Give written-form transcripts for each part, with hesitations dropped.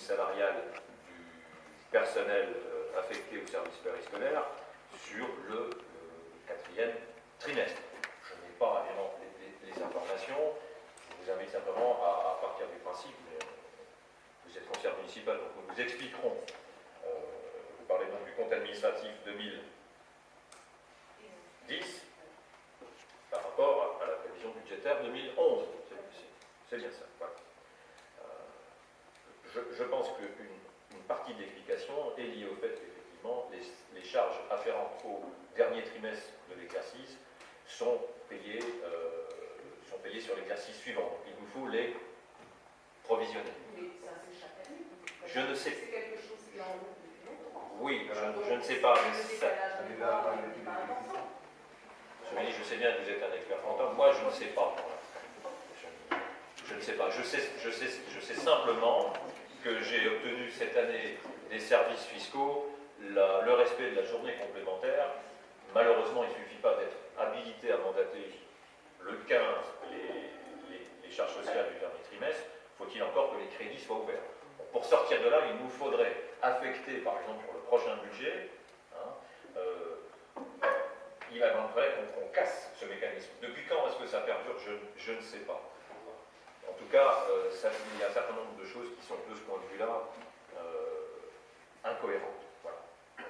salariale du personnel affecté au service périscolaire sur le quatrième trimestre. Je n'ai pas évidemment les informations. Je vous invite simplement à partir du principe, mais vous êtes conseillère municipale, donc nous vous expliquerons. Vous parlez donc du compte administratif 2010 par rapport à la prévision budgétaire 2011. C'est bien ça. Voilà. Je pense qu'une partie de l'explication est liée au fait qu'effectivement les charges afférentes au dernier trimestre de l'exercice sont payées sur l'exercice suivant. Donc, il nous faut les provisionner. Mais ça, c'est chaque année. Je ne sais. C'est quelque chose qui est en route depuis longtemps. Oui, je ne sais pas. Mais ça... Je sais bien que vous êtes un expert comptable. Moi, je ne sais pas. Je ne sais pas. Je sais simplement que j'ai obtenu cette année des services fiscaux le respect de la journée complémentaire. Malheureusement, il ne suffit pas d'être habilité à mandater le 15 les charges sociales du dernier trimestre. Faut-il encore que les crédits soient ouverts. Pour sortir de là, il nous faudrait affecter, par exemple, pour le prochain budget, il faudrait qu'on casse ce mécanisme. Depuis quand est-ce que ça perdure? Je ne sais pas. En tout cas, il y a un certain nombre de choses qui sont, de ce point de vue-là, incohérentes. Voilà. Mais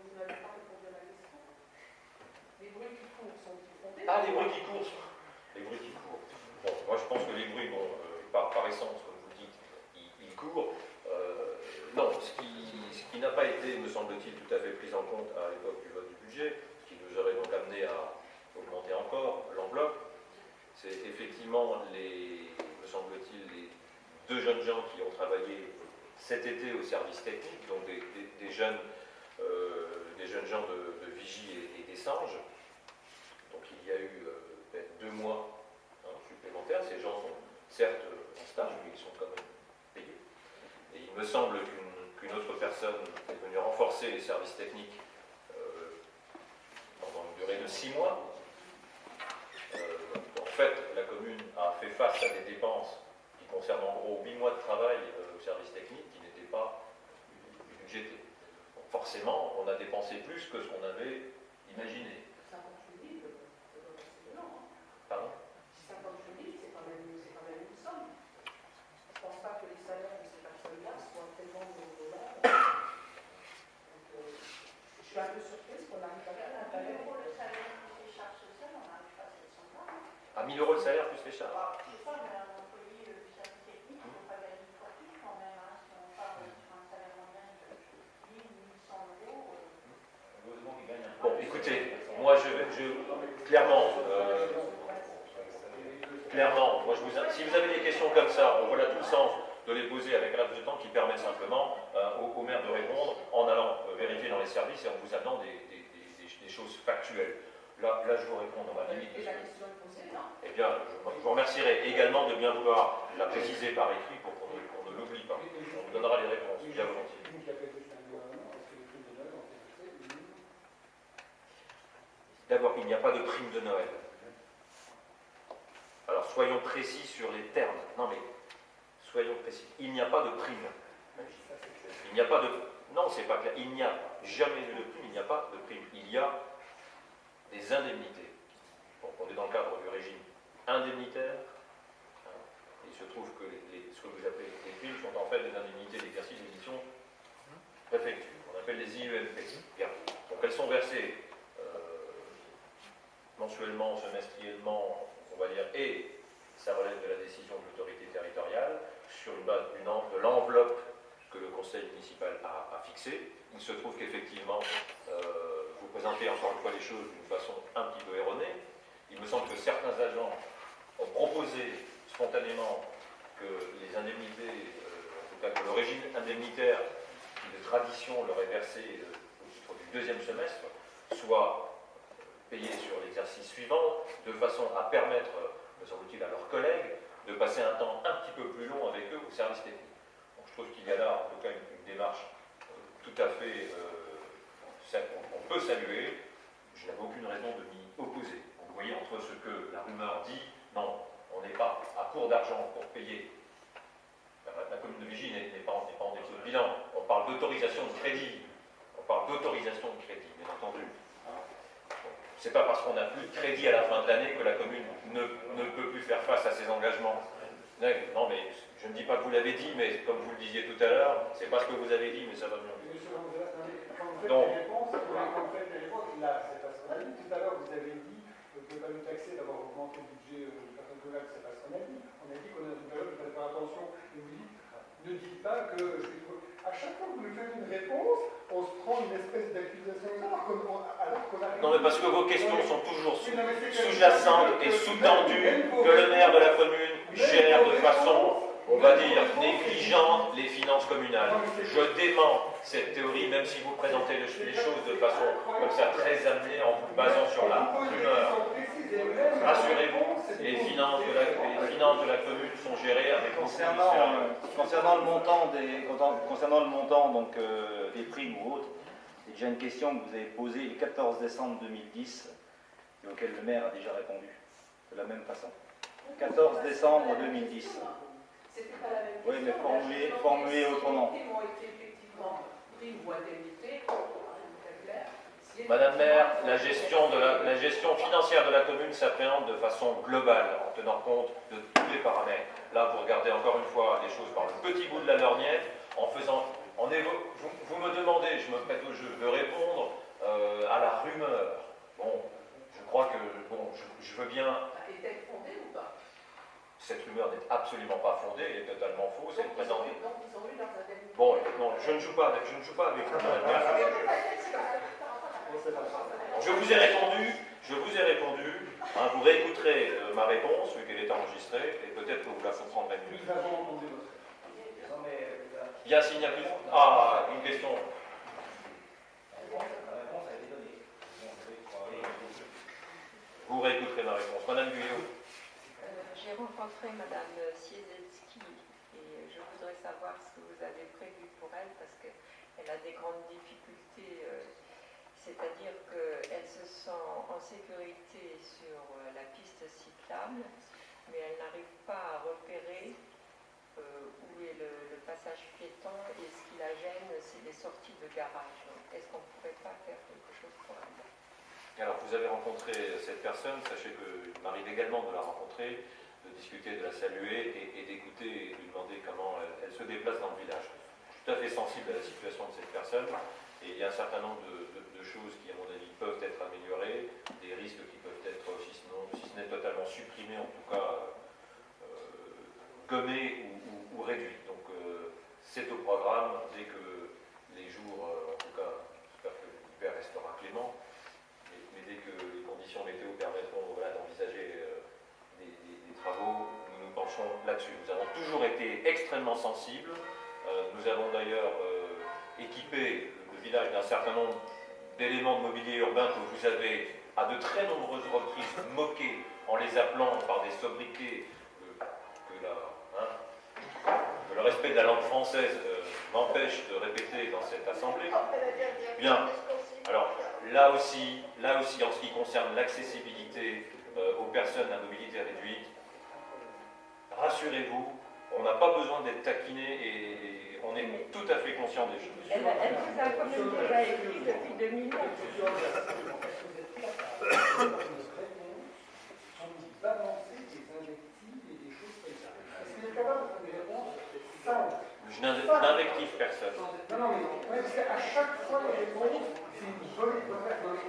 vous n'avez pas répondu à la question. Les bruits qui courent sont-ils fondés? Ah, les bruits qui courent. Les bruits qui courent. Bon, moi, je pense que les bruits, par essence, comme vous dites, ils courent. Non, ce qui n'a pas été, me semble-t-il, tout à fait pris en compte à l'époque du vote du budget, ce qui nous aurait donc amené à augmenter encore l'enveloppe, c'est effectivement, me semble-t-il, les deux jeunes gens qui ont travaillé cet été au service technique, donc des jeunes gens de Vigie et d'Essange. Donc il y a eu peut-être 2 mois supplémentaires. Ces gens sont certes en stage, mais ils sont quand même payés. Et il me semble qu'une autre personne est venue renforcer les services techniques pendant une durée de 6 mois. En fait, la commune a fait face à des dépenses qui concernent en gros 8 mois de travail au service technique qui n'étaient pas budgétés. Donc forcément, on a dépensé plus que ce qu'on avait imaginé. 58 000, c'est énorme. Pardon? 58 000, c'est quand même une somme. Je ne pense pas que les salaires de ces personnes-là soient tellement dollars. Je suis un peu surprise qu'on arrive à faire un salaire. À 1 000 euros le salaire plus les charges. Je sais pas, mais un employé du service technique, il ne faut pas gagner une fortune quand même. Si on parle sur un salaire moyen de 1 100 euros. Bon, écoutez, moi clairement, moi, si vous avez des questions comme ça, voilà tout le sens de les poser avec un laps de temps qui permet simplement au maire de répondre en allant vérifier dans les services et en vous amenant des choses factuelles. Là, je vous réponds dans ma limite. Eh bien, je vous remercierai également de bien vouloir la préciser par écrit pour qu'on ne l'oublie pas. On vous donnera les réponses, bien volontiers. D'abord, il n'y a pas de prime de Noël. Alors, soyons précis sur les termes. Non, mais soyons précis. Il n'y a pas de prime. Il n'y a pas de... Non, c'est pas clair. Il n'y a jamais eu de prime, il n'y a pas de prime. Il y a des indemnités. Donc, on est dans le cadre du régime indemnitaire. Il se trouve que ce que vous appelez les primes sont en fait des indemnités d'exercice de mission préfecture. On appelle les IEMP. Bien. Donc, elles sont versées mensuellement, semestriellement, on va dire, et ça relève de la décision de l'autorité territoriale sur une base de l'enveloppe que le conseil municipal a fixée. Il se trouve qu'effectivement, vous présentez encore une fois les choses d'une façon un petit peu erronée. Il me semble que certains agents ont proposé spontanément que les indemnités, en tout cas que le régime indemnitaire qui de tradition leur est versé au titre du 2e semestre, soit payé sur l'exercice suivant, de façon à permettre, me semble-t-il, à leurs collègues de passer un temps un petit peu plus long avec eux au service technique. Donc, je trouve qu'il y a là, en tout cas, une démarche tout à fait... on peut saluer. Je n'avais aucune raison de m'y opposer. Vous voyez, entre ce que la rumeur dit, non, on n'est pas à court d'argent pour payer. La commune de Vigie n'est bilan. On parle d'autorisation de crédit. On parle d'autorisation de crédit, bien entendu. C'est pas parce qu'on n'a plus de crédit à la fin de l'année que la commune ne peut plus faire face à ses engagements. Non, mais je ne dis pas que vous l'avez dit, mais comme vous le disiez tout à l'heure, c'est pas ce que vous avez dit, mais ça va bien. Donc, quand vous faites les réponses, là, c'est parce qu'on a dit. Tout à l'heure, vous avez dit que vous ne pouvez pas nous taxer d'avoir augmenté le budget du personnel communal, c'est parce qu'on a dit. On a dit qu'on a une période de faire attention. Et vous dites, ne dites pas que. À chaque fois que vous nous faites une réponse, on se prend une espèce d'accusation alors qu'on a. Non, mais parce que vos questions sont toujours sous-jacentes et sous-tendues que le maire de la commune gère de façon, on va dire, négligente les finances communales. Je dément cette théorie, même si vous présentez les choses de façon comme ça très amenée en vous basant sur la rumeur. Rassurez-vous, les finances de la commune sont gérées avec beaucoup de sérieux. Concernant le montant donc, des primes ou autres, c'est déjà une question que vous avez posée le 14 décembre 2010 et auquel le maire a déjà répondu de la même façon. 14 décembre 2010. C'était pas la même question. Oui, mais formulé autrement. Madame maire, la gestion financière de la commune s'appréhende de façon globale, en tenant compte de tous les paramètres. Là, vous regardez encore une fois les choses par le petit bout de la lorgnette, vous me demandez, je me prête au jeu, de répondre à la rumeur. Bon, je crois que, bon, je veux bien... Est-elle fondée ou pas? Cette rumeur n'est absolument pas fondée, elle est totalement fausse, elle est présentée. Donc ils ont eu leurs indemnités. Bon, non, je ne joue pas avec vous, madame maire. Je vous ai répondu, hein, vous réécouterez ma réponse, vu qu'elle est enregistrée, et peut-être que vous la comprendrez mieux. Nous avons entendu votre. Bien, s'il n'y a plus... Ah, une question. Vous réécouterez ma réponse. Madame Guyot. J'ai rencontré Madame Sieselski et je voudrais savoir ce que vous avez prévu pour elle parce qu'elle a des grandes difficultés, c'est-à-dire qu'elle se sent en sécurité sur la piste cyclable, mais elle n'arrive pas à repérer où est le passage piéton et ce qui la gêne, c'est les sorties de garage. Est-ce qu'on ne pourrait pas faire quelque chose pour elle? Alors, vous avez rencontré cette personne, sachez qu'il m'arrive également de la rencontrer, de discuter, de la saluer et d'écouter et de lui demander comment elle se déplace dans le village. Je suis tout à fait sensible à la situation de cette personne et il y a un certain nombre de choses qui, à mon avis, peuvent être améliorées, des risques qui peuvent être, si ce n'est totalement supprimés, en tout cas gommés ou réduits. Donc, c'est au programme dès que les jours, en tout cas, j'espère que l'hiver restera clément, mais dès que les conditions météo permettront d'envisager des travaux, nous nous penchons là-dessus. Nous avons toujours été extrêmement sensibles. Nous avons d'ailleurs équipé le village d'un certain nombre d'éléments de mobilier urbain que vous avez à de très nombreuses reprises moqués en les appelant par des sobriquets que le respect de la langue française m'empêche de répéter dans cette assemblée. Bien. Alors, là aussi, en ce qui concerne l'accessibilité aux personnes à mobilité réduite, rassurez-vous, on n'a pas besoin d'être taquiné et on est tout à fait conscient des choses. Elle vous a quand même déjà écrit depuis 2009. Je n'invective personne. Non, mais parce qu'à chaque fois, les réponses, c'est une bonne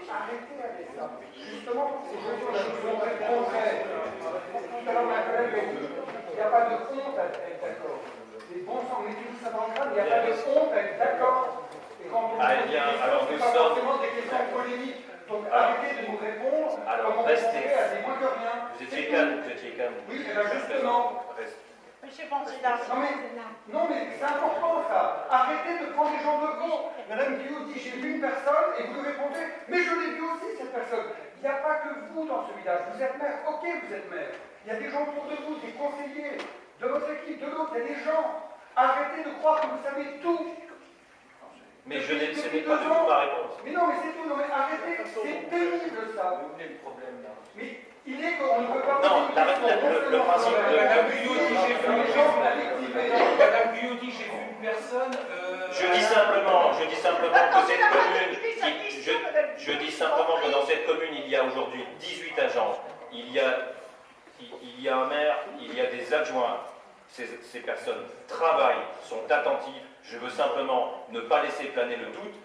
arrêtez avec ça. Justement, c'est toujours la chose concrète. Tout à l'heure, ma collègue a dit il n'y a pas de honte à être d'accord. Les bons sens, mettez-vous ça dans le crâne, il n'y a pas de honte à être d'accord. Et quand on dit alors nous pas sommes forcément des questions polémiques. Donc arrêtez de nous répondre alors, comme restez. à des moins que rien. Vous étiez calme. Oui, et bien justement. Monsieur Pantida. Non mais c'est important ça. Arrêtez de prendre les gens de con. Madame Guillaume dit j'ai vu une personne et vous lui répondez mais je l'ai vu aussi cette personne. Il n'y a pas que vous dans ce village. Vous êtes maire. Ok, vous êtes maire. Il y a des gens autour de vous, des conseillers, de votre équipe, de l'autre. Il y a des gens. Arrêtez de croire que vous savez tout. Mais ce n'est pas du tout ma réponse. Mais non, mais c'est tout. Non mais arrêtez. C'est pénible ça. Où est le problème là? Mais il est qu'on ne peut pas... Non, le principe de... Madame Guyot dit j'ai vu. Madame Guyot dit j'ai vu. une personne... Je dis simplement que cette commune, je dis simplement que dans cette commune, il y a aujourd'hui 18 agents, il y a un maire, il y a des adjoints. Ces personnes travaillent, sont attentives. Je veux simplement ne pas laisser planer le doute.